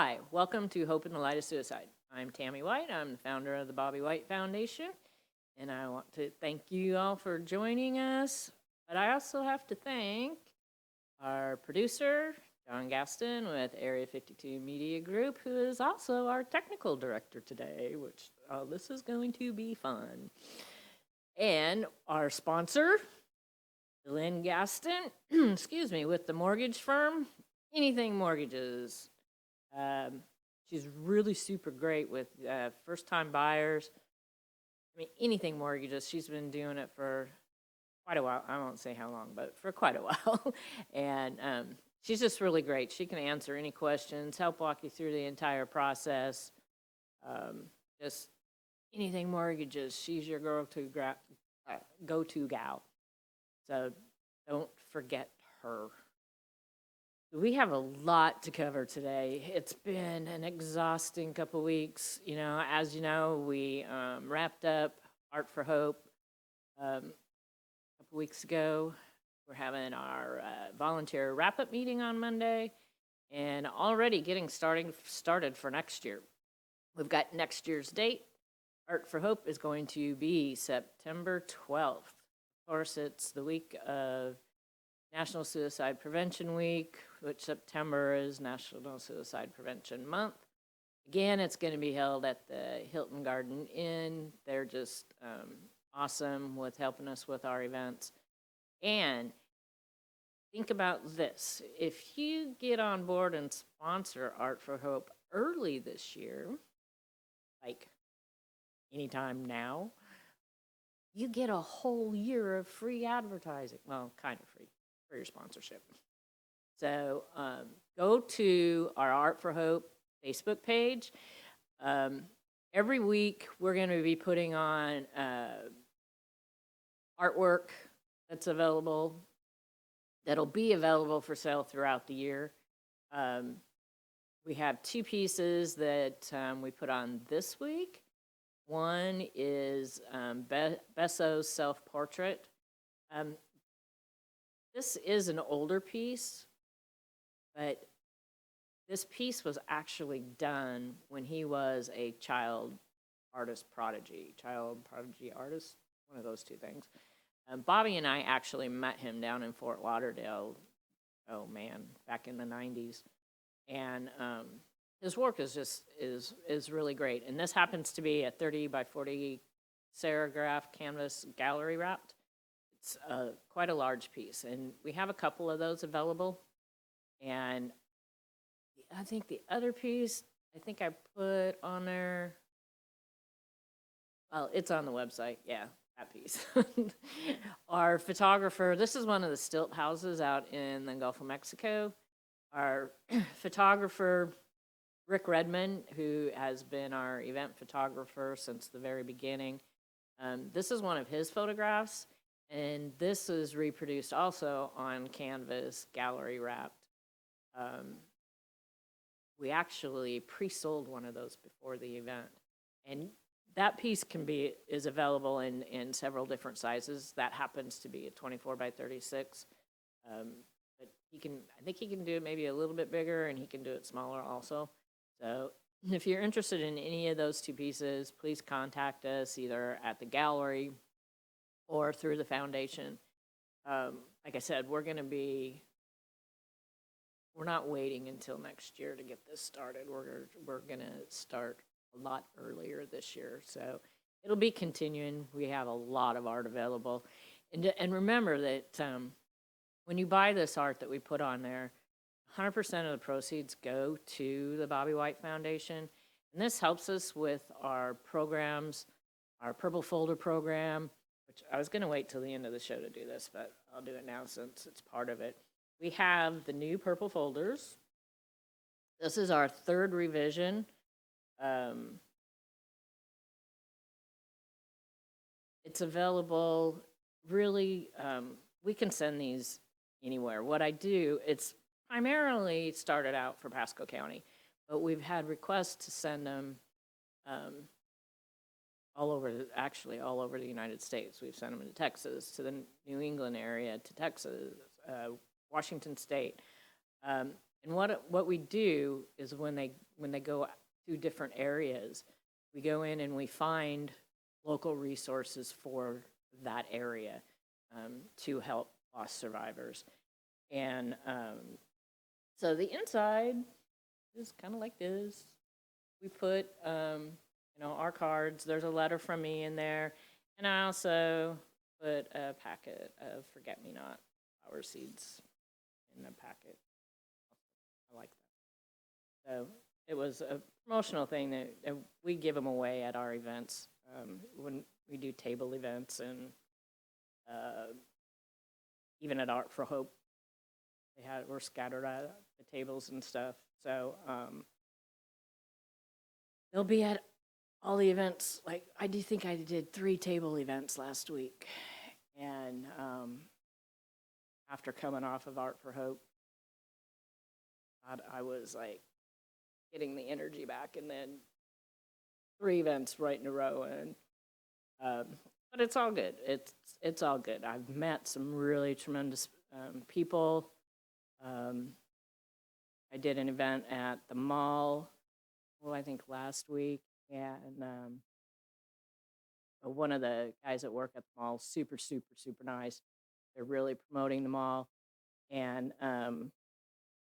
Hi, welcome to Hope in the Light of Suicide. I'm Tammy White. I'm the founder of the Bobby White Foundation, and I want to thank you all for joining us. But I also have to thank our producer, John Gaston with Area 52 Media Group, who is also our technical director today, which this is going to be fun. And our sponsor, Lynn Gaston, excuse me, with the mortgage firm, Anything Mortgages. She's really super great with first-time buyers. I mean, Anything Mortgages. She's been doing it for quite a while. I won't say how long, but for quite a while. And she's just really great. She can answer any questions, help walk you through the entire process. Just Anything Mortgages. She's your go-to gal. So don't forget her. We have a lot to cover today. It's been an exhausting couple weeks. As you know, we wrapped up Art for Hope a couple weeks ago. We're having our volunteer wrap-up meeting on Monday, and already getting started for next year. We've got next year's date. Art for Hope is going to be September 12th. Of course, it's the week of National Suicide Prevention Week, which September is National Suicide Prevention Month. Again, it's going to be held at the Hilton Garden Inn. They're just awesome with helping us with our events. And think about this. If you get on board and sponsor Art for Hope early this year, like anytime now, you get a whole year of free advertising. Well, kind of free for your sponsorship. So go to our Art for Hope Facebook page. Every week we're going to be putting on artwork that's available, that'll be available for sale throughout the year. We have two pieces that we put on this week. One is Besso's self-portrait. This is an older piece, but this piece was actually done when he was a child prodigy artist, one of those two things. Bobby and I actually met him down in Fort Lauderdale, back in the 90s. And his work is really great. And this happens to be a 30 by 40 serigraph canvas gallery wrapped. It's quite a large piece, and we have a couple of those available. And I think the other piece, I put on there, well, it's on the website, yeah, that piece. Our photographer, this is one of the stilt houses out in the Gulf of Mexico. Our photographer, Rick Redmond, who has been our event photographer since the very beginning. This is one of his photographs. And this is reproduced also on canvas, gallery wrapped. We actually pre-sold one of those before the event. And that piece is available in several different sizes. That happens to be a 24 by 36. But I think he can do it maybe a little bit bigger, and he can do it smaller also. So if you're interested in any of those two pieces, please contact us either at the gallery or through the foundation. Like I said, we're not waiting until next year to get this started. We're gonna start a lot earlier this year. So it'll be continuing. We have a lot of art available. And remember that when you buy this art that we put on there, 100% of the proceeds go to the Bobby White Foundation. And this helps us with our programs, our Purple Folder program, which I was going to wait till the end of the show to do this, but I'll do it now since it's part of it. We have the new Purple Folders. This is our third revision. It's available, really, we can send these anywhere. What I do, it's primarily started out for Pasco County, but we've had requests to send them all over the United States. We've sent them to Texas, to the New England area, to Texas, Washington State. And what we do is when they go to different areas, we go in and we find local resources for that area to help loss survivors. And so the inside is kind of like this. We put, our cards. There's a letter from me in there. And I also put a packet of forget-me-not flower seeds in the packet. I like that. So it was a promotional thing that we give them away at our events when we do table events and even at Art for Hope. We're scattered at the tables and stuff. So they'll be at all the events. Like I do think I did 3 table events last week, and after coming off of Art for Hope, I was like getting the energy back, and then 3 events right in a row, and but it's all good. It's all good. I've met some really tremendous people. I did an event at the mall, I think last week, and one of the guys that work at the mall, super, super, super nice. They're really promoting the mall, and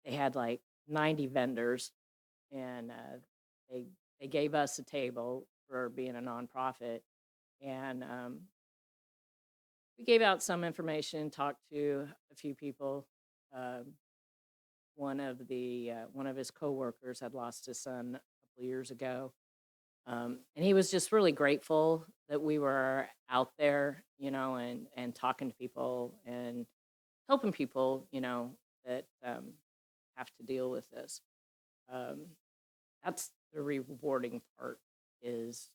they had like 90 vendors, and they gave us a table for being a nonprofit, and we gave out some information, talked to a few people. One of his coworkers had lost his son a couple of years ago, and he was just really grateful that we were out there, and talking to people and helping people, that have to deal with this. That's the rewarding part is,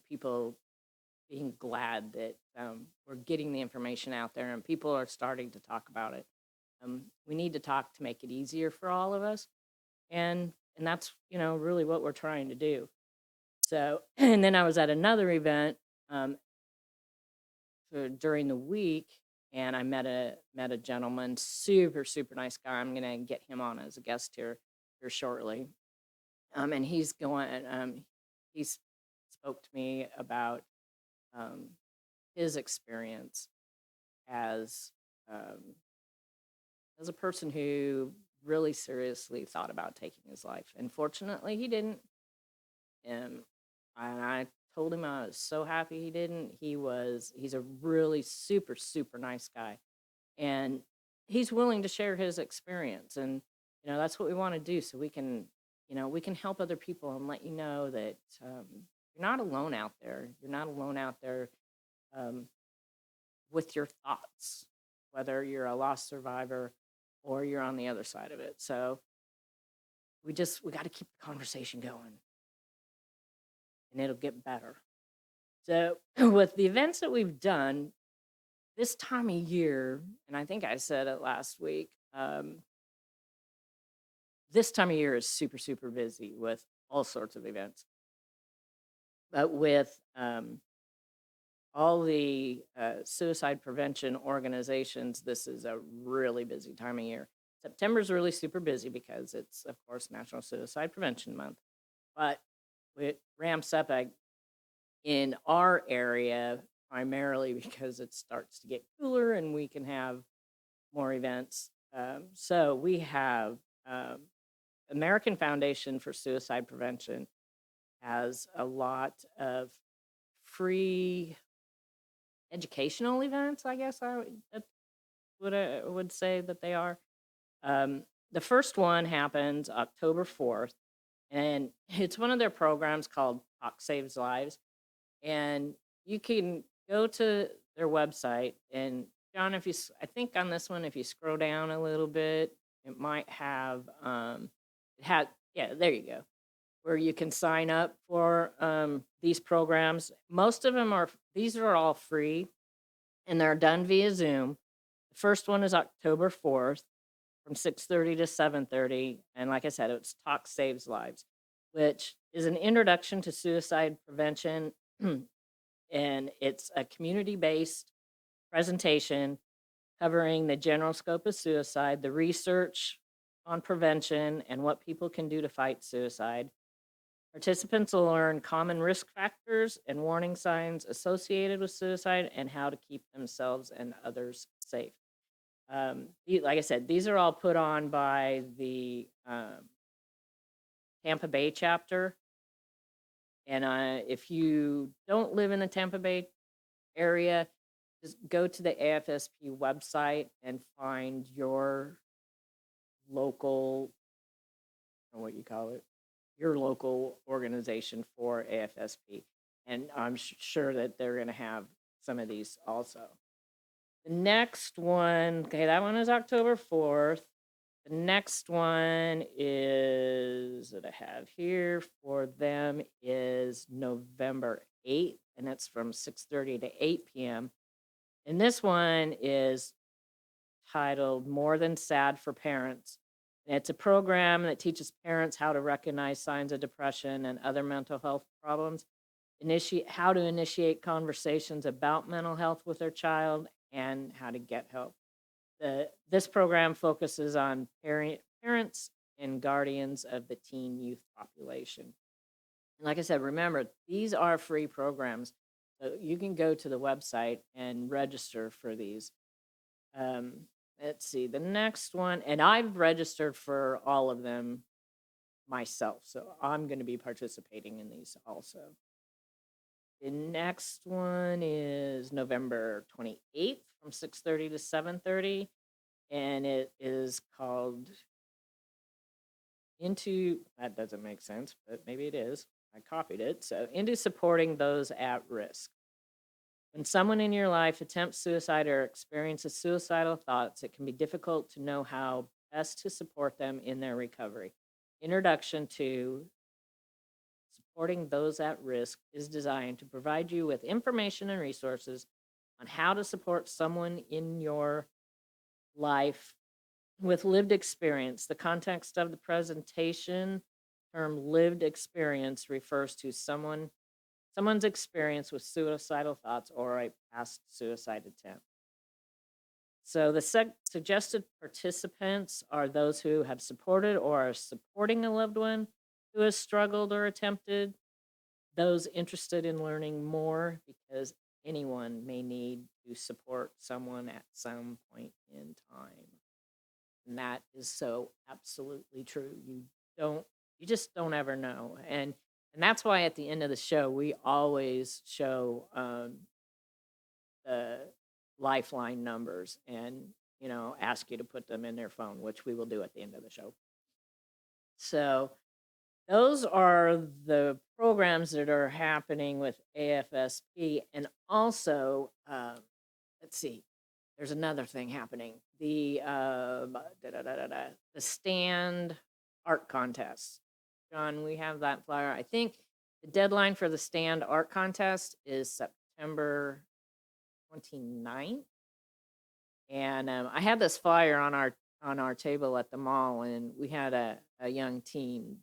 people being glad that we're getting the information out there and people are starting to talk about it. We need to talk to make it easier for all of us, and that's really what we're trying to do. So, and then I was at another event during the week, and I met a gentleman, super super nice guy. I'm gonna get him on as a guest here shortly. And he spoke to me about his experience as um, as a person who really seriously thought about taking his life. Unfortunately, he didn't. And I told him I was so happy he didn't. He's a really super, super nice guy. And he's willing to share his experience. And, that's what we want to do so we can help other people and let you know that you're not alone out there. You're not alone out there um, with your thoughts, whether you're a lost survivor or you're on the other side of it. So we got to keep the conversation going, and it'll get better. So with the events that we've done this time of year, and I think I said it last week, this time of year is super, super busy with all sorts of events. But with all the suicide prevention organizations, this is a really busy time of year. September's really super busy because it's, of course, National Suicide Prevention Month. But it ramps up in our area primarily because it starts to get cooler and we can have more events. So we have American Foundation for Suicide Prevention has a lot of free educational events, I guess that's what I would say that they are. The first one happens October 4th, and it's one of their programs called Talk Saves Lives. And you can go to their website, and John, I think on this one, if you scroll down a little bit, it might have, yeah, there you go, where you can sign up for these programs. Most of them these are all free, and they're done via Zoom. The first one is October 4th from 6:30 to 7:30. And like I said, it's Talk Saves Lives, which is an introduction to suicide prevention. And it's a community-based presentation covering the general scope of suicide, the research on prevention and what people can do to fight suicide. Participants will learn common risk factors and warning signs associated with suicide and how to keep themselves and others safe. Like I said, these are all put on by the Tampa Bay chapter. And if you don't live in the Tampa Bay area, just go to the AFSP website and find your local, or what you call it, your local organization for AFSP. And I'm sure that they're going to have some of these also. The next one, okay, that one is October 4th. The next one is that I have here for them is November 8th, and it's from 6:30 to 8 p.m. And this one is titled More Than Sad for Parents. And it's a program that teaches parents how to recognize signs of depression and other mental health problems, how to initiate conversations about mental health with their child, and how to get help. This program focuses on parents and guardians of the teen youth population. And like I said, remember, these are free programs. So you can go to the website and register for these. Let's see, the next one, and I've registered for all of them myself, so I'm going to be participating in these also. The next one is November 28th from 6:30 to 7:30, and it is called that doesn't make sense, but maybe it is. I copied it. So, Into Supporting Those at Risk. When someone in your life attempts suicide or experiences suicidal thoughts, it can be difficult to know how best to support them in their recovery. Introduction to Supporting Those at Risk is designed to provide you with information and resources on how to support someone in your life with lived experience. The context of the presentation term lived experience refers to someone's experience with suicidal thoughts or a past suicide attempt. So the suggested participants are those who have supported or are supporting a loved one who has struggled or attempted, those interested in learning more, because anyone may need to support someone at some point in time. And that is so absolutely true. You just don't ever know. And that's why at the end of the show, we always show the lifeline numbers and, ask you to put them in their phone, which we will do at the end of the show. So those are the programs that are happening with AFSP. And also, let's see, there's another thing happening. The stand art contest. John, we have that flyer. I think the deadline for the stand art contest is September 29th. And I had this flyer on our table at the mall, and we had a young teen.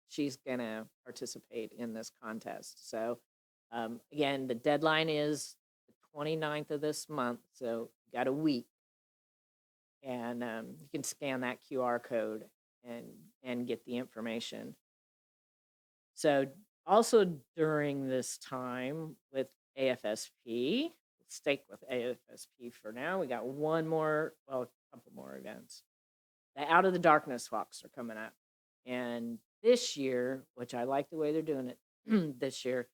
She's gonna participate in this contest. So again, the deadline is the 29th of this month, so you got a week. And you can scan that QR code and get the information. So also during this time with AFSP, stake with AFSP for now. We got a couple more events. The Out of the Darkness walks are coming up. And this year, which I like the way they're doing it this year,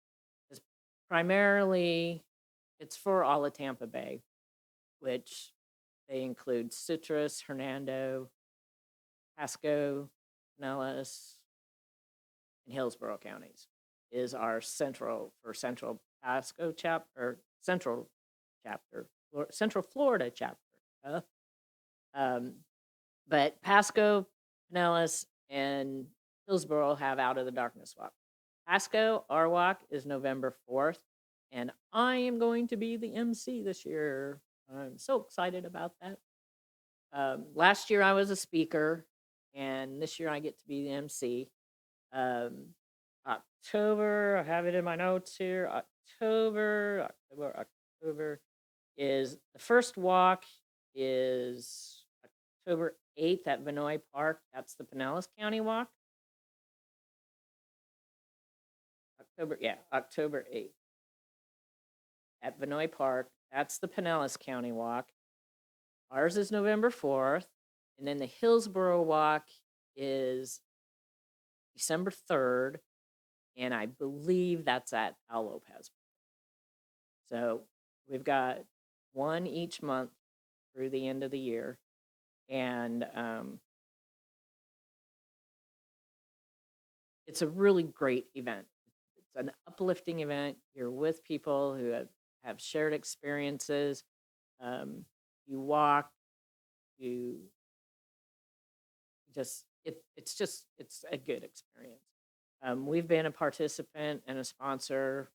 is primarily, it's for all of Tampa Bay, which they include Citrus, Hernando, Pasco, Pinellas, and Hillsborough counties is our Central Pasco chapter, Central Florida chapter. But Pasco, Pinellas, and Hillsborough have Out of the Darkness walk. Pasco, our walk is November 4th, and I am going to be the MC this year. I'm so excited about that. Last year I was a speaker, and this year I get to be the MC. October, I have it in my notes here. October is the first walk is October 8th at Vinoy Park. That's the Pinellas County Walk. October 8th at Vinoy Park. That's the Pinellas County Walk. Ours is November 4th. And then the Hillsborough Walk is December 3rd. And I believe that's at Al Lopez. So we've got one each month through the end of the year. And it's a really great event. It's an uplifting event. You're with people who have shared experiences. You walk, you just, it's a good experience. We've been a participant and a sponsor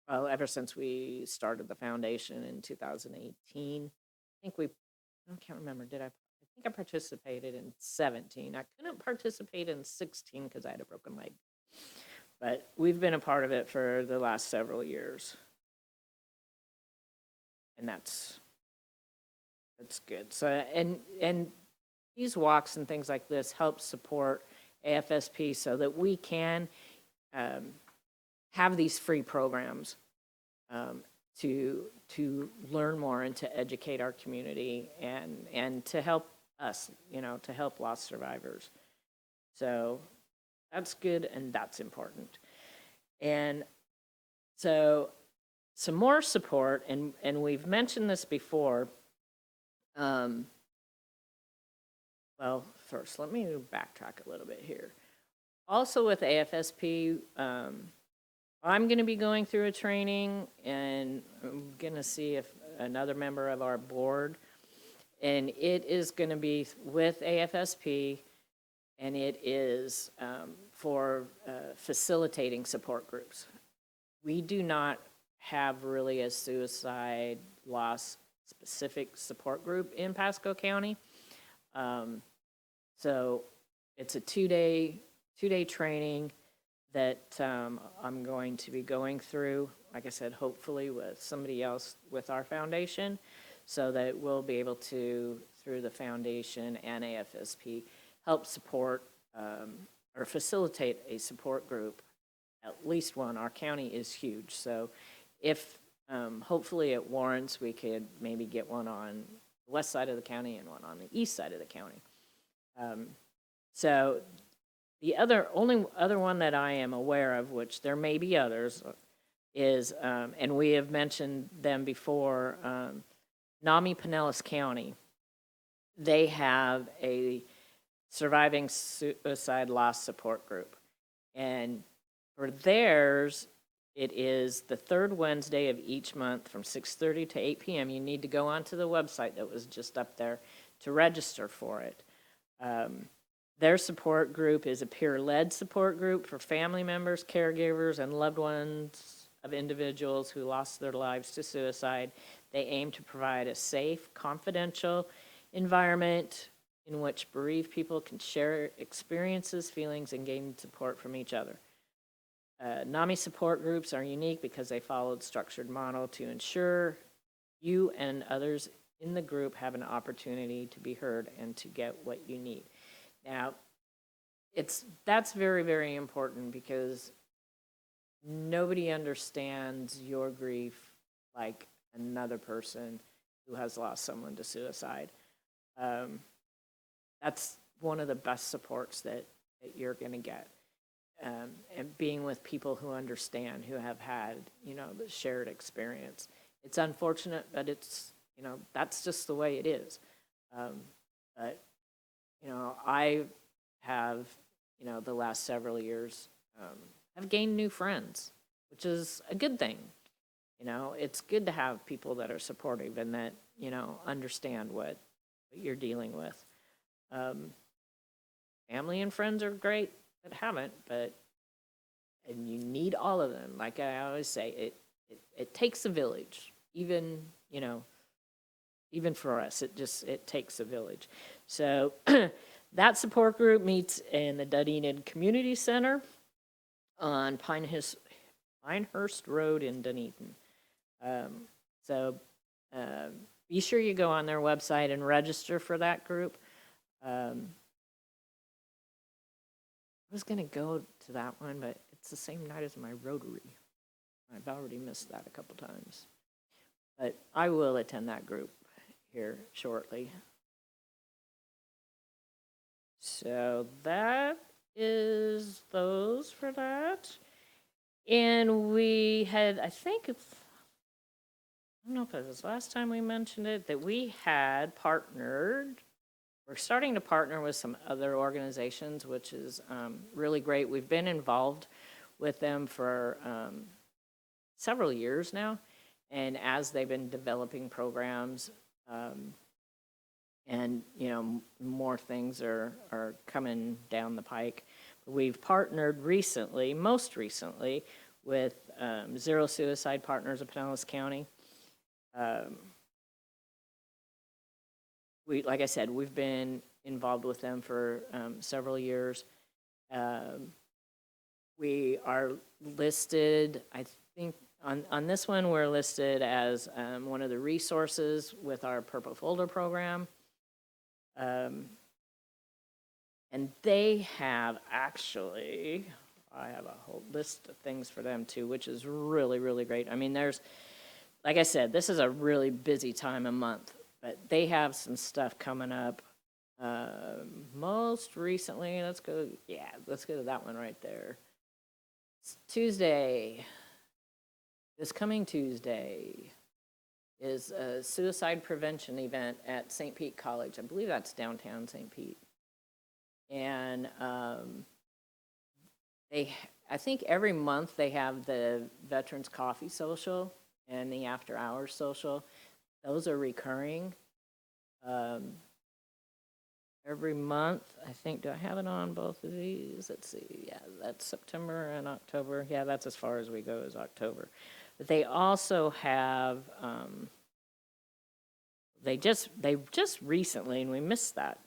ever since we started the foundation in 2018. I can't remember, I think I participated in 17. I couldn't participate in 16 because I had a broken leg. But we've been a part of it for the last several years. And that's good. So, and these walks and things like this help support AFSP so that we can have these free programs to learn more and to educate our community and to help us, to help loss survivors. So that's good and that's important. And so some more support, and we've mentioned this before. Well, first, let me backtrack a little bit here. Also with AFSP, I'm going to be going through a training, and I'm going to see if another member of our board, and it is going to be with AFSP, and it is for facilitating support groups. We do not have really a suicide loss specific support group in Pasco County. So it's a two-day training that I'm going to be going through, like I said, hopefully with somebody else with our foundation, so that we'll be able to, through the foundation and AFSP, help support or facilitate a support group, at least one. Our county is huge, so if hopefully it warrants, we could maybe get one on the west side of the county and one on the east side of the county. So the only other one that I am aware of, which there may be others, is, and we have mentioned them before, NAMI Pinellas County. They have a surviving suicide loss support group. And for theirs, it is the third Wednesday of each month from 6:30 to 8 p.m. You need to go onto the website that was just up there to register for it. Their support group is a peer-led support group for family members, caregivers, and loved ones of individuals who lost their lives to suicide. They aim to provide a safe, confidential environment in which bereaved people can share experiences, feelings, and gain support from each other. NAMI support groups are unique because they followed structured model to ensure you and others in the group have an opportunity to be heard and to get what you need. Now, that's very, very important because nobody understands your grief like another person who has lost someone to suicide. That's one of the best supports that you're going to get. And being with people who understand, who have had, the shared experience. It's unfortunate, but it's, that's just the way it is. But, I have, the last several years, have gained new friends, which is a good thing. It's good to have people that are supportive and that, understand what you're dealing with. Family and friends are great that haven't, and you need all of them. Like I always say, it takes a village, even for us, it takes a village. So that support group meets in the Dunedin Community Center on Pinehurst Road in Dunedin. So be sure you go on their website and register for that group. I was going to go to that one, but it's the same night as my Rotary. I've already missed that a couple times. But I will attend that group here shortly. So that is those for that. And we had, I don't know if it was last time we mentioned it, that we had partnered. We're starting to partner with some other organizations, which is really great. We've been involved with them for several years now. And as they've been developing programs, and more things are coming down the pike. We've partnered recently, most recently, with Zero Suicide Partners of Pinellas County. Like I said, we've been involved with them for several years. We are listed, I think, on this one, we're listed as one of the resources with our Purple Folder program. And they have actually, I have a whole list of things for them too, which is really, really great. I mean, like I said, this is a really busy time of month, but they have some stuff coming up. Most recently, let's go to that one right there. It's Tuesday, this coming Tuesday, is a suicide prevention event at St. Pete College. I believe that's downtown St. Pete. And I think every month they have the Veterans Coffee Social and the After Hours Social. Those are recurring. Every month, I think, do I have it on both of these? Let's see, yeah, that's September and October. Yeah, that's as far as we go is October. But they also have, they just recently, and we missed that,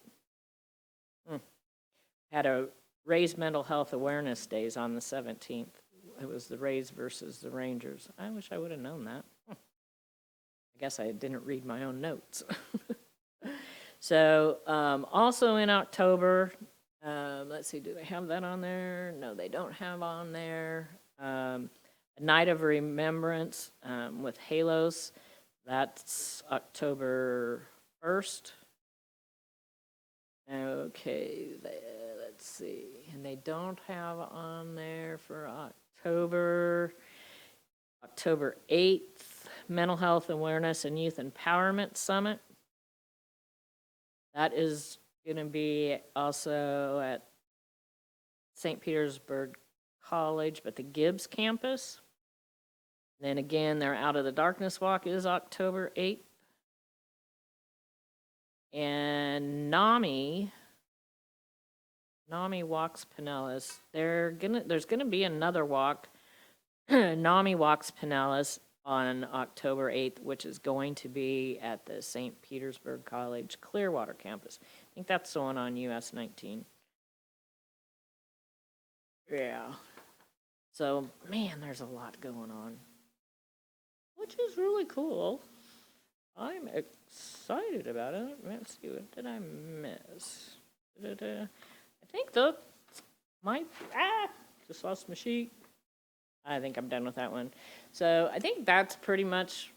had a Raise Mental Health Awareness Days on the 17th. It was the Rays versus the Rangers. I wish I would have known that. I guess I didn't read my own notes. So also in October, let's see, do they have that on there? No, they don't have on there. A Night of Remembrance with Halos. That's October 1st. Okay, let's see. And they don't have on there for October 8th, Mental Health Awareness and Youth Empowerment Summit. That is going to be also at St. Petersburg College, but the Gibbs campus. Then again, their Out of the Darkness Walk is October 8th. And NAMI Walks Pinellas. There's gonna be another walk, NAMI Walks Pinellas, on October 8th, which is going to be at the St. Petersburg College Clearwater campus. I think that's the one on US 19. Yeah. So, man, there's a lot going on, which is really cool. I'm excited about it. Let's see, what did I miss? I think just lost my sheet. I think I'm done with that one. So I think that's pretty much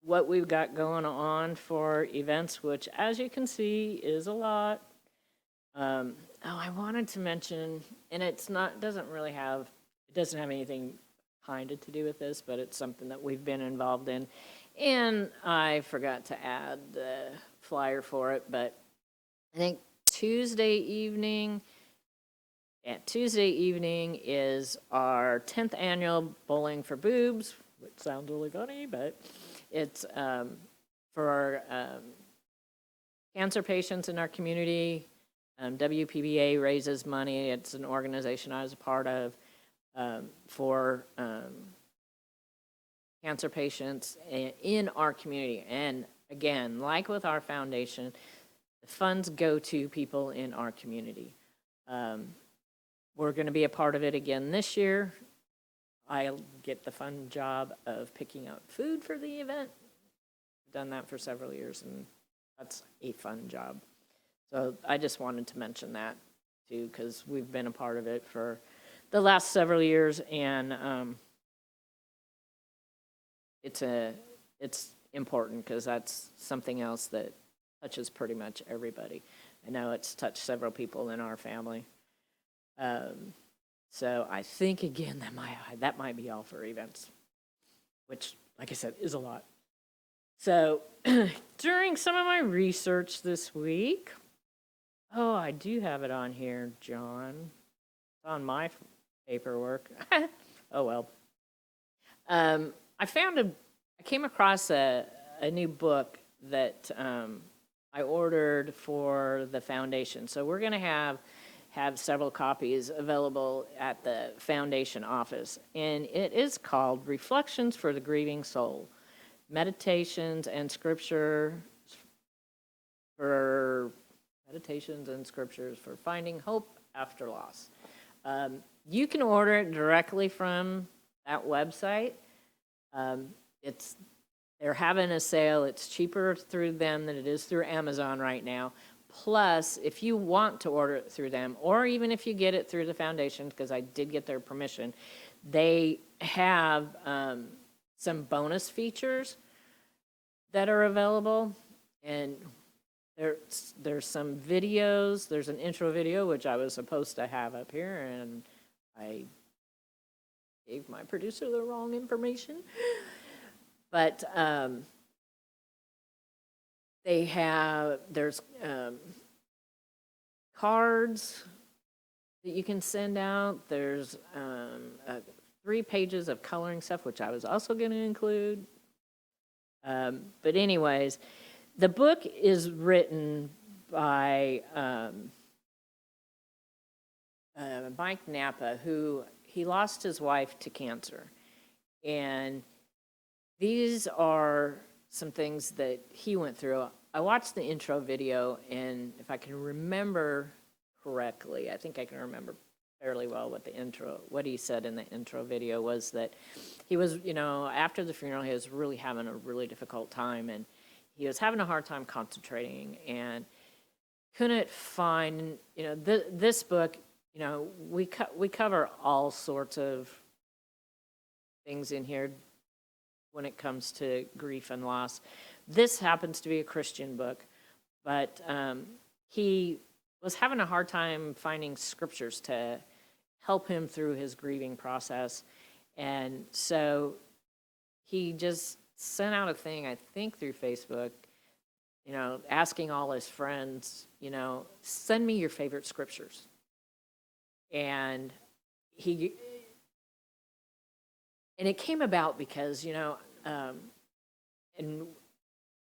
what we've got going on for events, which, as you can see, is a lot. I wanted to mention, and it doesn't have anything kind of to do with this, but it's something that we've been involved in. And I forgot to add the flyer for it, but I think Tuesday evening is our 10th annual Bowling for Boobs, which sounds really funny, but it's for cancer patients in our community. WPBA raises money. It's an organization I was a part of for cancer patients in our community. And again, like with our foundation, the funds go to people in our community. We're going to be a part of it again this year. I'll get the fun job of picking out food for the event. I've done that for several years, and that's a fun job. So I just wanted to mention that too, because we've been a part of it for the last several years, and it's important because that's something else that touches pretty much everybody. I know it's touched several people in our family. So I think, again, that might be all for events, which, like I said, is a lot. So during some of my research this week, I do have it on here, John. It's on my paperwork. Oh, well. I came across a new book that I ordered for the foundation. So we're going to have several copies available at the foundation office. And it is called Reflections for the Grieving Soul, Meditations and Scriptures for Finding Hope After Loss. You can order it directly from that website. They're having a sale. It's cheaper through them than it is through Amazon right now. Plus, if you want to order it through them, or even if you get it through the foundation, because I did get their permission, they have some bonus features that are available. And there's some videos. There's an intro video, which I was supposed to have up here, and I gave my producer the wrong information. But there's cards that you can send out. There's 3 pages of coloring stuff, which I was also going to include. But anyways, the book is written by Mike Napa, who he lost his wife to cancer. And these are some things that he went through. I watched the intro video, and if I can remember correctly, I think I can remember fairly well what he said in the intro video was that he was, after the funeral, he was really having a really difficult time, and he was having a hard time concentrating and couldn't find, this book, we cover all sorts of things in here when it comes to grief and loss. This happens to be a Christian book, but he was having a hard time finding scriptures to help him through his grieving process. And so he just sent out a thing, I think through Facebook, asking all his friends, send me your favorite scriptures. And it came about because, and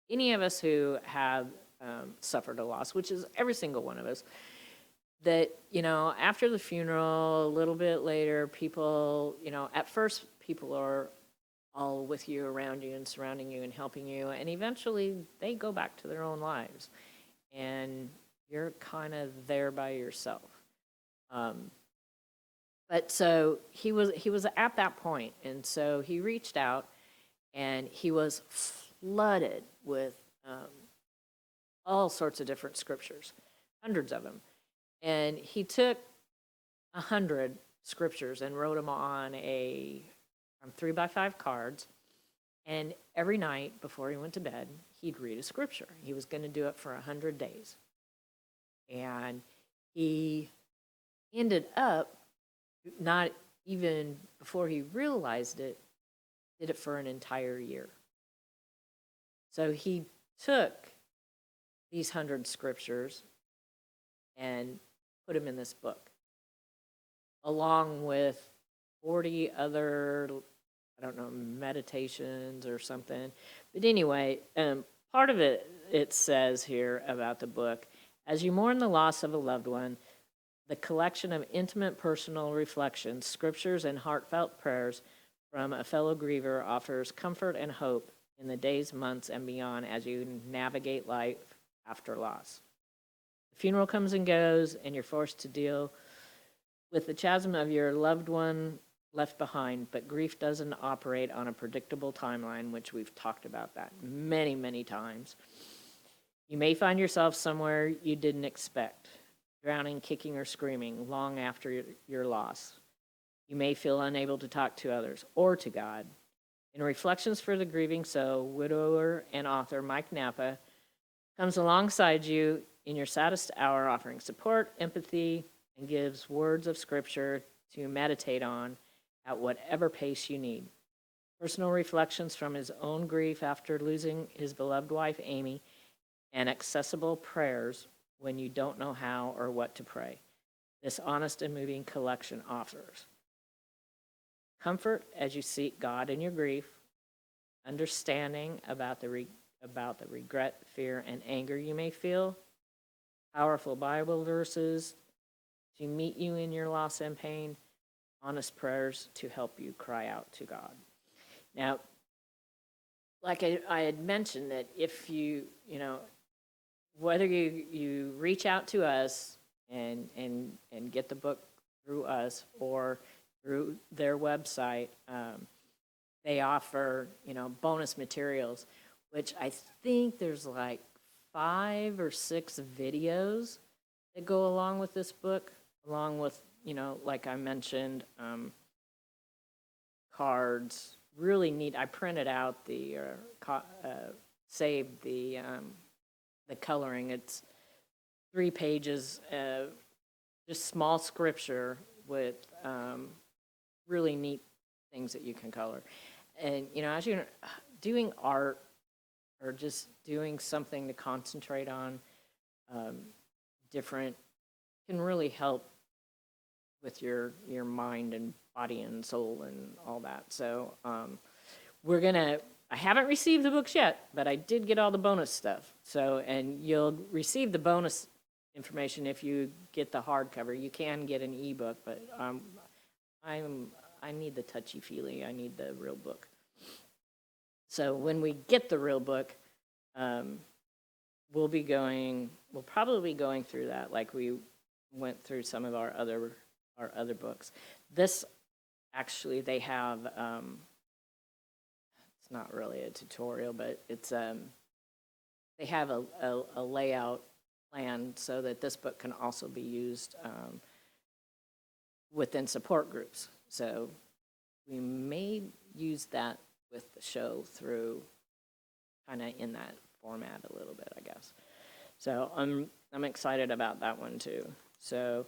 any of us who have suffered a loss, which is every single one of us, that, after the funeral, a little bit later, people, at first people are all with you, around you, and surrounding you and helping you, and eventually they go back to their own lives, and you're kind of there by yourself. But so he was at that point, and so he reached out, and he was flooded with all sorts of different scriptures, hundreds of them. And he took 100 scriptures and wrote them on 3x5 cards, and every night before he went to bed, he'd read a scripture. He was going to do it for 100 days. And he ended up, not even before he realized it, did it for an entire year. So he took these 100 scriptures and put them in this book, along with 40 other, meditations or something. But anyway, part of it says here about the book, as you mourn the loss of a loved one, the collection of intimate personal reflections, scriptures, and heartfelt prayers from a fellow griever offers comfort and hope in the days, months, and beyond as you navigate life after loss. The funeral comes and goes, and you're forced to deal with the chasm of your loved one left behind, but grief doesn't operate on a predictable timeline, which we've talked about that many, many times. You may find yourself somewhere you didn't expect, drowning, kicking, or screaming long after your loss. You may feel unable to talk to others or to God. In Reflections for the Grieving Soul, widower and author Mike Napa comes alongside you in your saddest hour, offering support, empathy, and gives words of scripture to meditate on at whatever pace you need. Personal reflections from his own grief after losing his beloved wife, Amy, and accessible prayers when you don't know how or what to pray. This honest and moving collection offers comfort as you seek God in your grief, understanding about the regret, fear, and anger you may feel, powerful Bible verses to meet you in your loss and pain, honest prayers to help you cry out to God. Now, like I had mentioned, that if whether you reach out to us and get the book through us or through their website, they offer, bonus materials, which I think there's like 5 or 6 videos that go along with this book, along with, like I mentioned, cards. Really neat. I printed out saved the coloring. It's 3 pages, just small scripture with really neat things that you can color. And, as you're doing art or just doing something to concentrate on, different, can really help with your mind and body and soul and all that. So I haven't received the books yet, but I did get all the bonus stuff. So, and you'll receive the bonus information if you get the hardcover. You can get an ebook, but I need the touchy-feely. I need the real book. So when we get the real book, we'll probably be going through that like we went through some of our other books. This, actually, they have, it's not really a tutorial, but it's, they have a layout plan so that this book can also be used within support groups. So we may use that with the show through kind of in that format a little bit, I guess. So I'm excited about that one too. So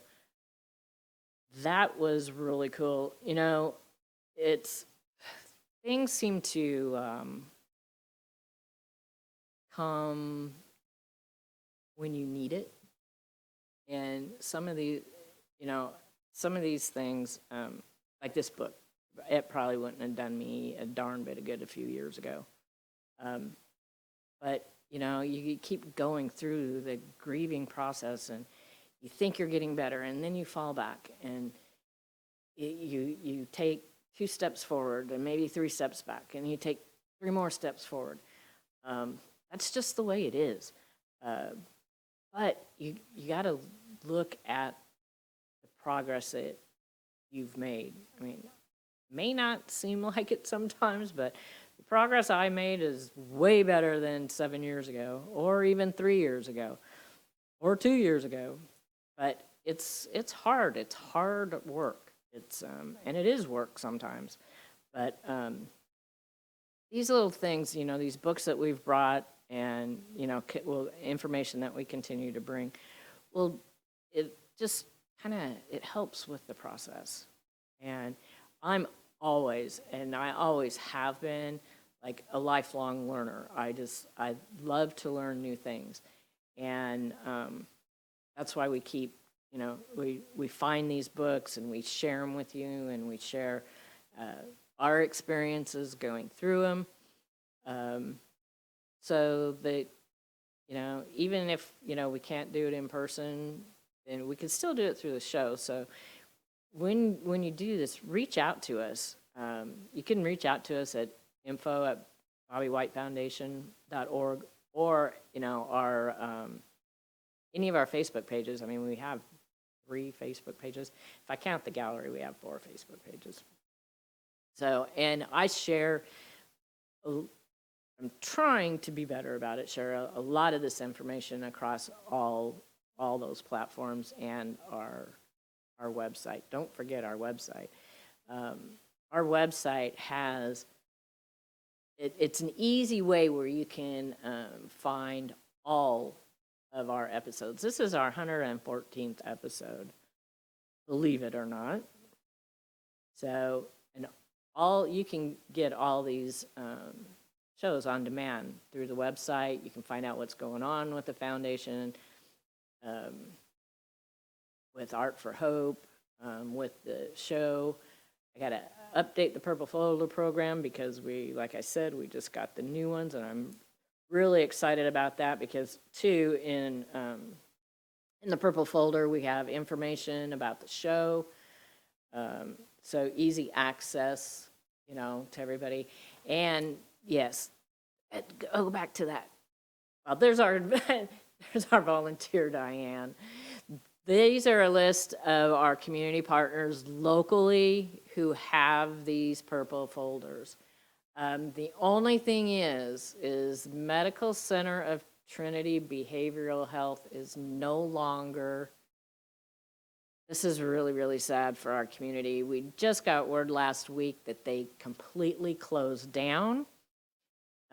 that was really cool. Things seem to come when you need it. And some of these things, like this book, it probably wouldn't have done me a darn bit of good a few years ago. But, you keep going through the grieving process and you think you're getting better, and then you fall back and you take 2 steps forward and maybe 3 steps back, and you take 3 more steps forward. That's just the way it is. But you got to look at the progress that you've made. I mean, it may not seem like it sometimes, but the progress I made is way better than 7 years ago, or even 3 years ago, or 2 years ago. But it's hard. It's hard work. It's and it is work sometimes. But these little things, these books that we've brought, and information that we continue to bring, it just kind of, it helps with the process. And I always have been like a lifelong learner. I love to learn new things, and that's why we keep, we find these books and we share them with you, and we share our experiences going through them, so that, even if, we can't do it in person, then we can still do it through the show. So when you do this, reach out to us. You can reach out to us at info@bobbywhitefoundation.org, or, our any of our Facebook pages. I mean, we have 3 Facebook pages. If I count the gallery, we have 4 Facebook pages. So, and I share I'm trying to be better about it, share a lot of this information across all those platforms and our website. Don't forget our website. Our website has, it's an easy way where you can find all of our episodes. This is our 114th episode, believe it or not. So, and you can get all these shows on demand through the website. You can find out what's going on with the foundation, with Art for Hope, with the show. I got to update the Purple Folder program because like I said, we just got the new ones, and I'm really excited about that because, too, in the Purple Folder, we have information about the show, so easy access, to everybody. And yes, go back to that. Well, there's our volunteer, Diane. These are a list of our community partners locally who have these purple folders. The only thing is Medical Center of Trinity Behavioral Health is no longer. This is really, really sad for our community. We just got word last week that they completely closed down.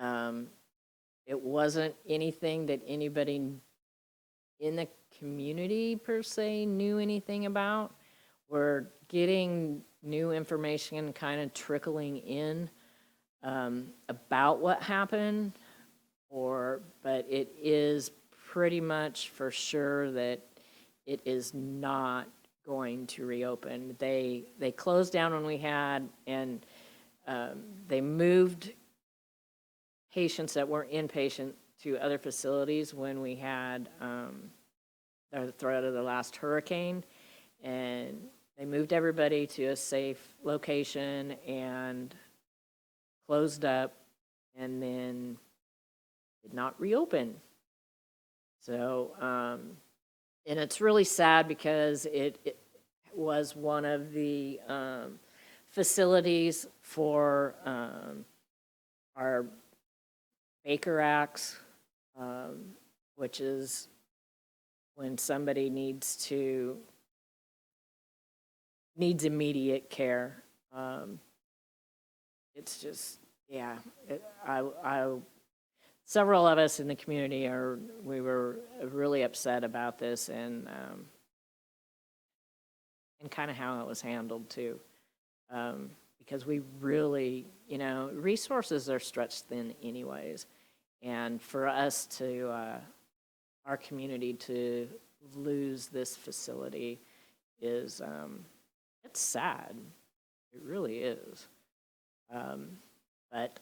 It wasn't anything that anybody in the community per se knew anything about. We're getting new information kind of trickling in about what happened, but it is pretty much for sure that it is not going to reopen. They closed down when we had, and they moved patients that were inpatient to other facilities when we had the threat of the last hurricane, and they moved everybody to a safe location and closed up, and then did not reopen. So, and it's really sad because it was one of the facilities for our Baker Acts, which is when somebody needs immediate care. It's just, yeah. Several of us in the community we were really upset about this, and kind of how it was handled too, because we really, resources are stretched thin anyways, and for us to our community to lose this facility is it's sad. It really is. But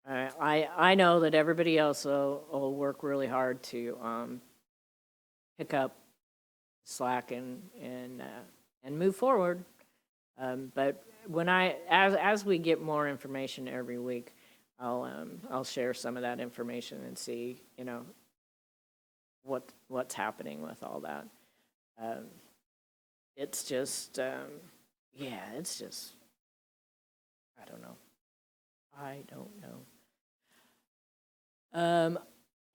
I know that everybody else will work really hard to pick up slack and move forward. But as we get more information every week, I'll share some of that information and see what's happening with all that. It's just it's just I don't know.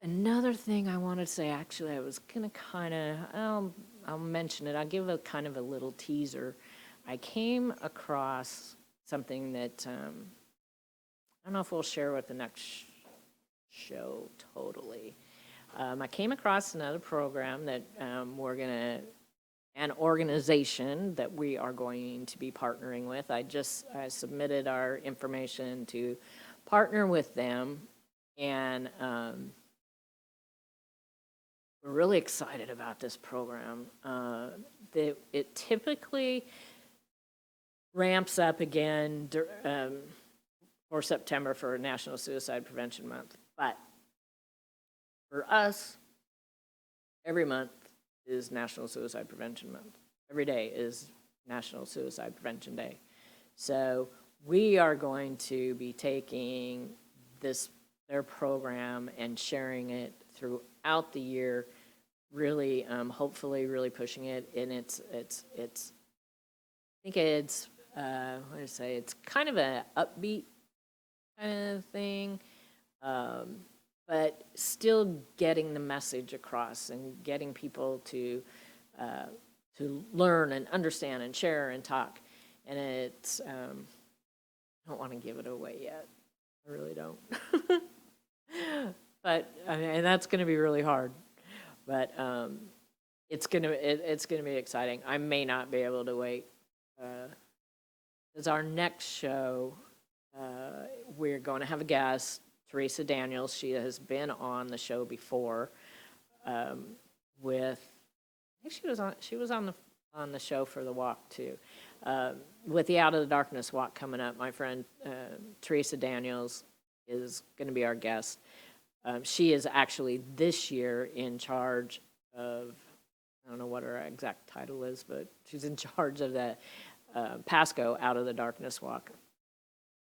Another thing I wanted to say, actually, I was gonna I'll mention it. I'll give a kind of a little teaser. I came across something that I don't know if we'll share with the next show totally. I came across another program that an organization that we are going to be partnering with. I submitted our information to partner with them, and we're really excited about this program. It typically ramps up again for September for National Suicide Prevention Month, but for us, every month is National Suicide Prevention Month. Every day is National Suicide Prevention Day. So we are going to be taking their program and sharing it throughout the year, really, hopefully really pushing it. And I think it's, it's kind of an upbeat kind of thing. But still getting the message across and getting people to learn and understand and share and talk. And it's, I don't want to give it away yet. I really don't. But I mean, and that's going to be really hard. But it's gonna be exciting. I may not be able to wait. Because our next show, we're going to have a guest, Teresa Danials. She has been on the show before. With, I think she was on the show for the walk too. With the Out of the Darkness walk coming up, my friend Teresa Danials is going to be our guest. She is actually this year in charge of, I don't know what her exact title is, but she's in charge of the Pasco Out of the Darkness walk.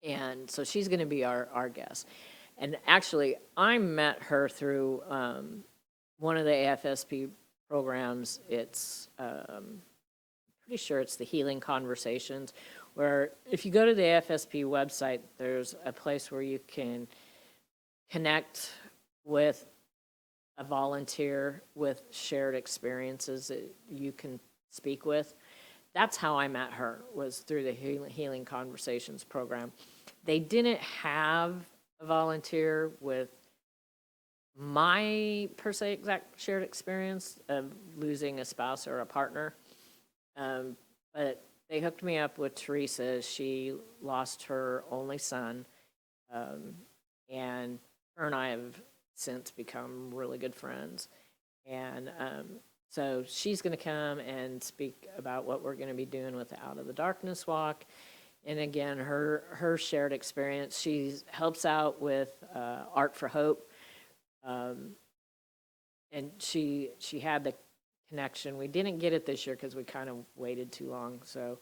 And so she's going to be our guest. And actually, I met her through one of the AFSP programs. It's pretty sure it's the Healing Conversations, where if you go to the AFSP website, there's a place where you can connect with a volunteer with shared experiences that you can speak with. That's how I met her, was through the Healing Conversations program. They didn't have a volunteer with my, per se, exact shared experience of losing a spouse or a partner. But they hooked me up with Teresa. She lost her only son, and her and I have since become really good friends. And so she's going to come and speak about what we're going to be doing with the Out of the Darkness walk. And again, her shared experience. She helps out with Art for Hope. And she had the connection. We didn't get it this year because we kind of waited too long. So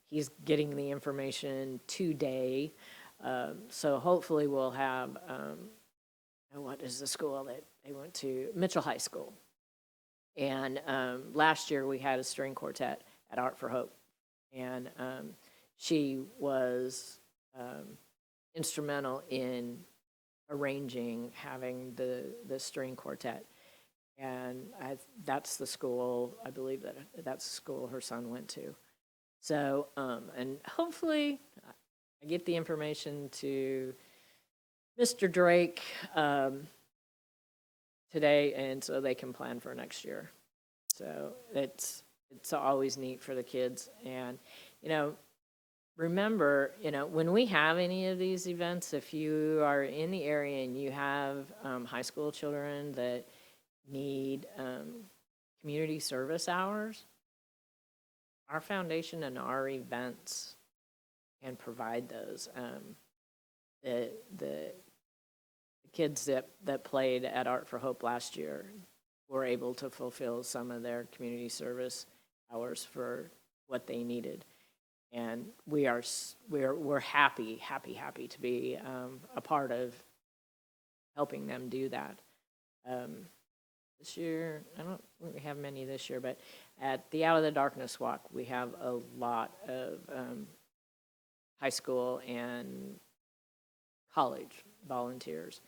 he's getting the information today. So hopefully we'll have, what is the school that they went to? Mitchell High School. And last year we had a string quartet at Art for Hope. And she was instrumental in arranging having the string quartet. And that's the school, I believe that's the school her son went to. So, and hopefully I get the information to Mr. Drake today, and so they can plan for next year. So it's always neat for the kids. And, remember, when we have any of these events, if you are in the area and you have high school children that need community service hours, our foundation and our events can provide those. The kids that played at Art for Hope last year were able to fulfill some of their community service hours for what they needed. And we're happy to be a part of helping them do that. This year, I don't think we have many this year, but at the Out of the Darkness walk, we have a lot of high school and college volunteers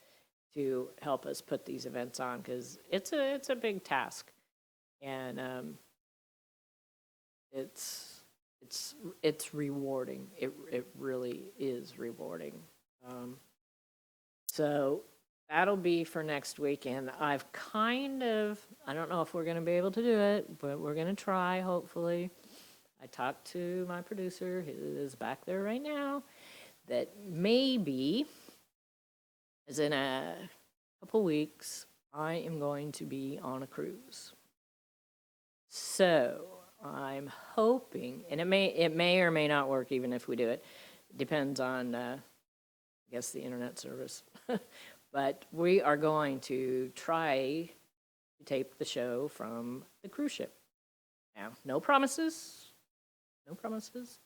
to help us put these events on, because it's a big task, and it's rewarding. It really is rewarding. So that'll be for next week, and I've I don't know if we're going to be able to do it, but we're going to try, hopefully. I talked to my producer, who is back there right now, that maybe, as in a couple weeks, I am going to be on a cruise. So I'm hoping, and it may or may not work even if we do it. Depends on, I guess, the internet service. But we are going to try to tape the show from the cruise ship. Now, no promises,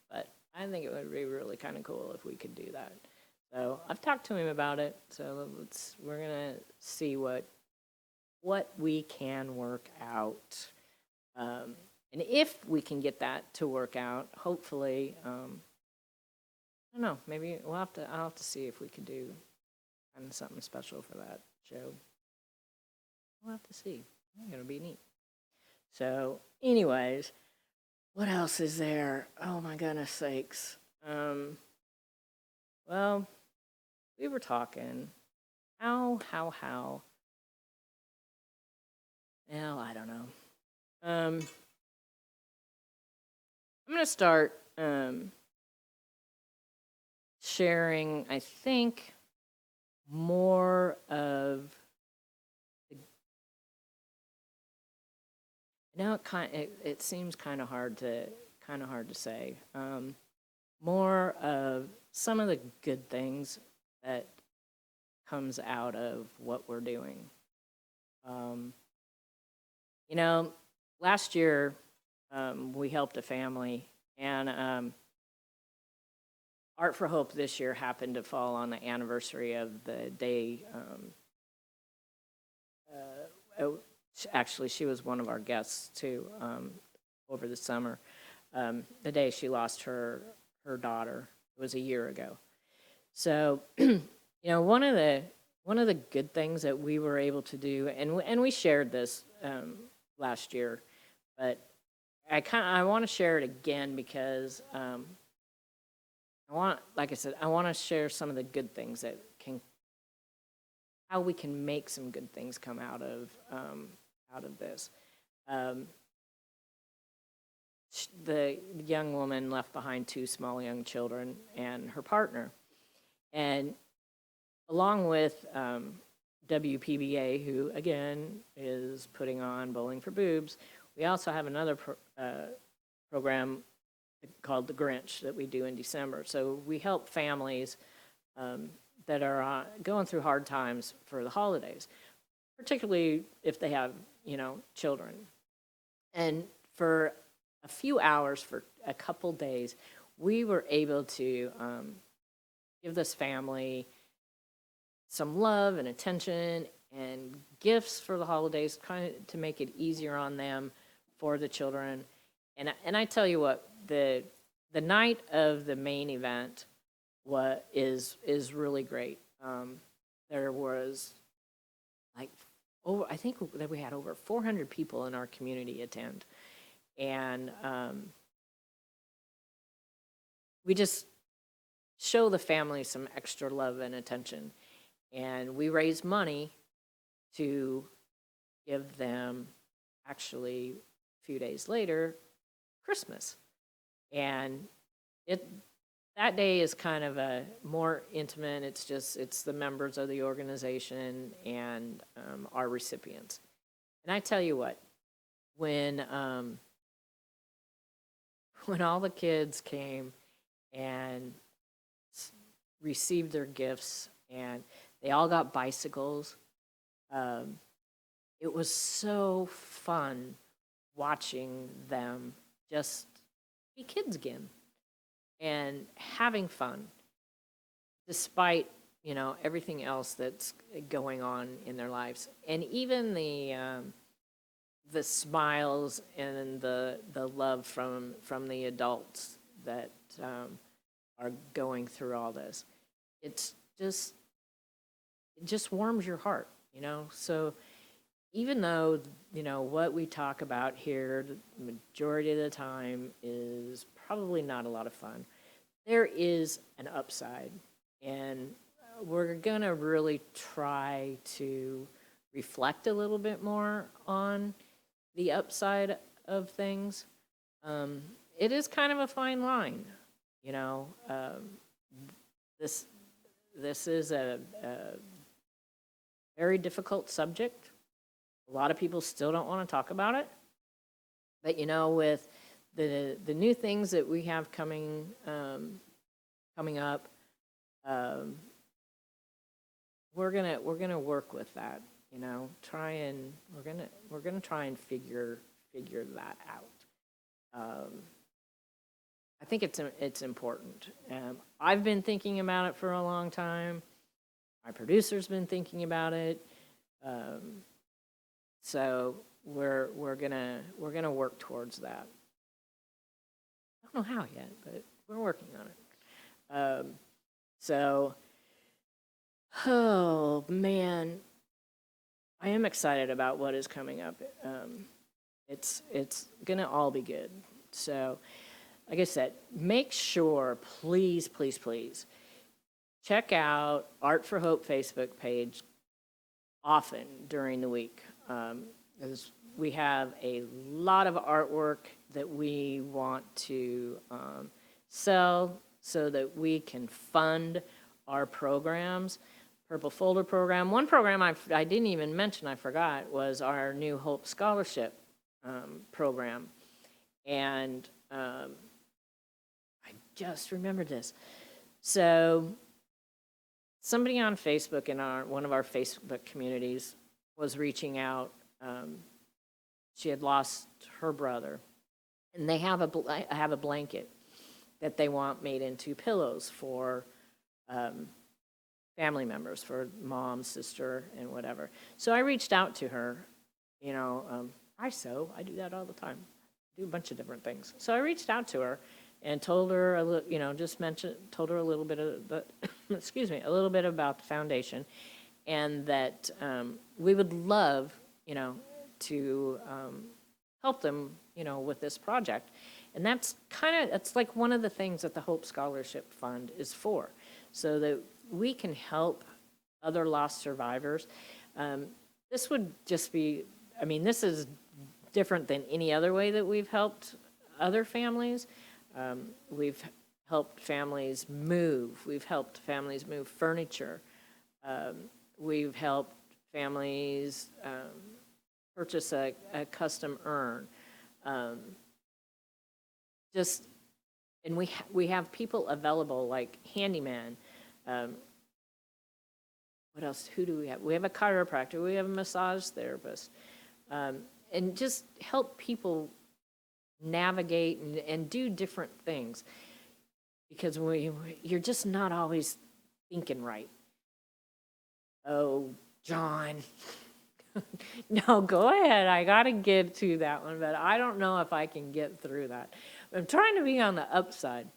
but I think it would be really kind of cool if we could do that. So I've talked to him about it. So we're gonna see what we can work out, and if we can get that to work out, hopefully, I don't know, maybe I'll have to see if we could do kind of something special for that show. We'll have to see. I think it'll be neat. So, anyways, what else is there? Oh my goodness sakes. Well, we were talking. How? Well, I don't know. I'm going to start sharing, I think, more of. Now it seems kind of hard to say. More of some of the good things that comes out of what we're doing. You know, last year we helped a family, and Art for Hope this year happened to fall on the anniversary of the day. Actually, she was one of our guests too over the summer. The day she lost her daughter. It was a year ago. So, you know, one of the good things that we were able to do, and we shared this last year, but I want to share it again because like I said, I want to share some of the good things that how we can make some good things come out of this. The young woman left behind 2 small young children and her partner. And along with WPBA, who again is putting on Bowling for Boobs, we also have another program called The Grinch that we do in December. So we help families that are going through hard times for the holidays, particularly if they have, you know, children. And for a few hours, for a couple days, we were able to give this family some love and attention and gifts for the holidays, kind of to make it easier on them for the children. And I tell you what, the night of the main event is really great. There was I think that we had over 400 people in our community attend, and we just show the family some extra love and attention, and we raise money to give them, actually a few days later, Christmas. And that day is kind of a more intimate. It's the members of the organization and our recipients. And I tell you what, when all the kids came and received their gifts and they all got bicycles, it was so fun watching them just be kids again and having fun, despite, you know, everything else that's going on in their lives. And even the smiles and the love from the adults that are going through all this. It just warms your heart, you know. So even though, you know, what we talk about here, the majority of the time is probably not a lot of fun, there is an upside. And we're going to really try to reflect a little bit more on the upside of things. It is kind of a fine line, you know. This is a very difficult subject. A lot of people still don't want to talk about it. But, you know, with the new things that we have coming up, we're gonna work with that. You know, we're gonna try and figure that out. I think it's important. I've been thinking about it for a long time. My producer's been thinking about it. So we're gonna work towards that. I don't know how yet, but we're working on it. So, oh man, I am excited about what is coming up. It's gonna all be good. So, like I said, make sure, please, please, please, check out Art for Hope Facebook page often during the week. As we have a lot of artwork that we want to sell so that we can fund our programs. Purple Folder program. One program I didn't even mention, I forgot, was our new Hope Scholarship program. And I just remembered this. So somebody on Facebook in one of our Facebook communities was reaching out. She had lost her brother, and they have a blanket that they want made into pillows for family members, for mom, sister, and whatever. So I reached out to her. You know, I sew. I do that all the time. I do a bunch of different things. So I reached out to her and told her, told her a little bit of the, excuse me, a little bit about the foundation, and that we would love, to help them, with this project. And that's like one of the things that the Hope Scholarship Fund is for, so that we can help other lost survivors. This would just be, this is different than any other way that we've helped other families. We've helped families move. We've helped families move furniture. We've helped families purchase a custom urn. And we have people available like handyman. What else? Who do we have? We have a chiropractor. We have a massage therapist. And just help people navigate and do different things, because you're just not always thinking right. Oh, John. No, go ahead. I got to get to that one, but I don't know if I can get through that. I'm trying to be on the upside.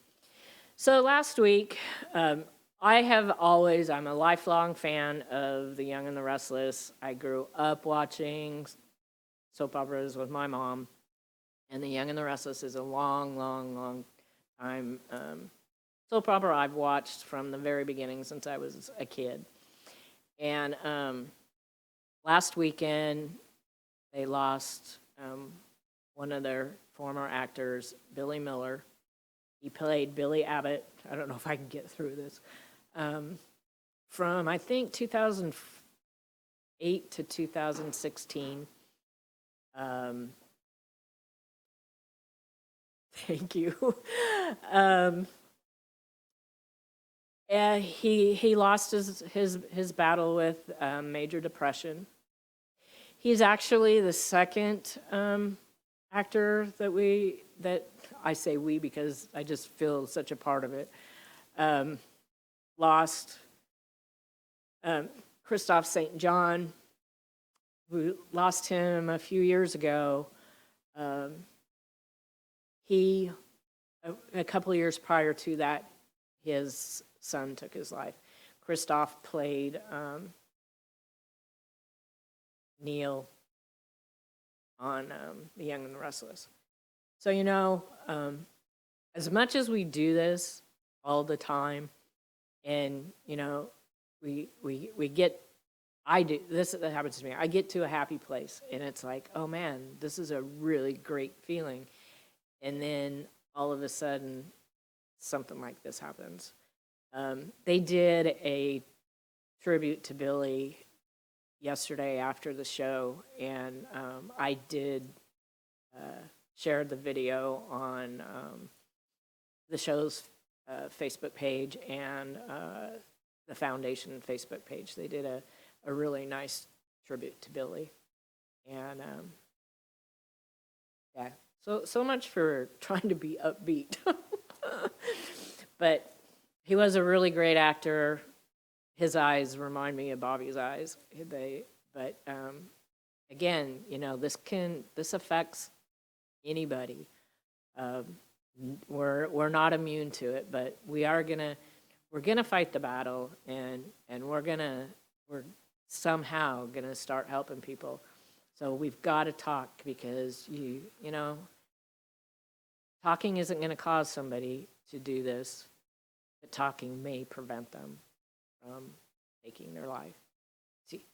So last week, I'm a lifelong fan of The Young and the Restless. I grew up watching soap operas with my mom, and The Young and the Restless is a long, long, long time soap opera I've watched from the very beginning since I was a kid. And last weekend, they lost one of their former actors, Billy Miller. He played Billy Abbott. I don't know if I can get through this. From, I think, 2008 to 2016. Thank you. And he lost his battle with major depression. He's actually the second actor that I say we because I just feel such a part of it. Lost Christophe St. John. We lost him a few years ago. A couple of years prior to that, his son took his life. Christophe played Neil on The Young and the Restless. So, as much as we do this all the time, and, we get, this happens to me, I get to a happy place, and it's like, oh man, this is a really great feeling. And then all of a sudden, something like this happens. They did a tribute to Billy yesterday after the show, and I did share the video on the show's Facebook page and the foundation Facebook page. They did a really nice tribute to Billy. And yeah, so much for trying to be upbeat. But he was a really great actor. His eyes remind me of Bobby's eyes. But again, this affects anybody. We're not immune to it, but we're gonna fight the battle, and we're somehow gonna start helping people. So we've got to talk, because you know, talking isn't going to cause somebody to do this, but talking may prevent them from taking their life. See,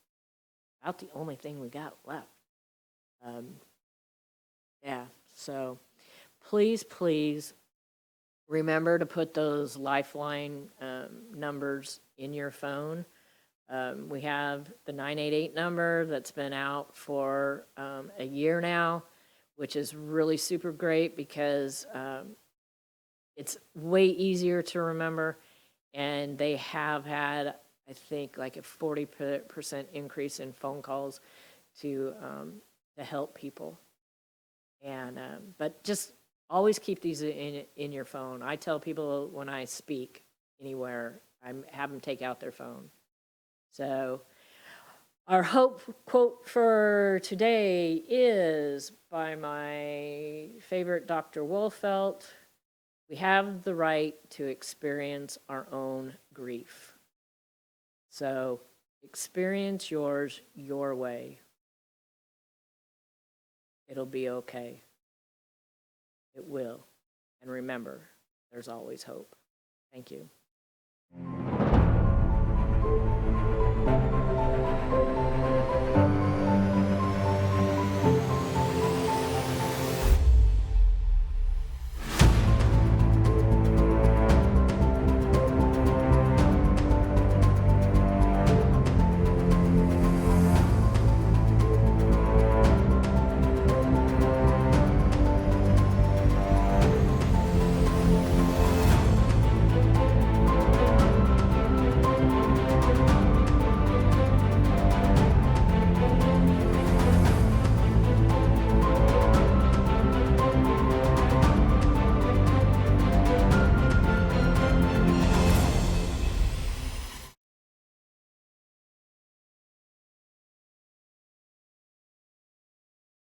about the only thing we got left. Yeah, so please remember to put those lifeline numbers in your phone. We have the 988 number that's been out for a year now, which is really super great, because it's way easier to remember, and they have had, I think, like a 40% increase in phone calls to help people. And but just always keep these in your phone. I tell people when I speak anywhere, I have them take out their phone. So our hope quote for today is by my favorite Dr. Wolfelt. We have the right to experience our own grief. So experience yours your way. It'll be okay. It will. And remember, there's always hope. Thank you.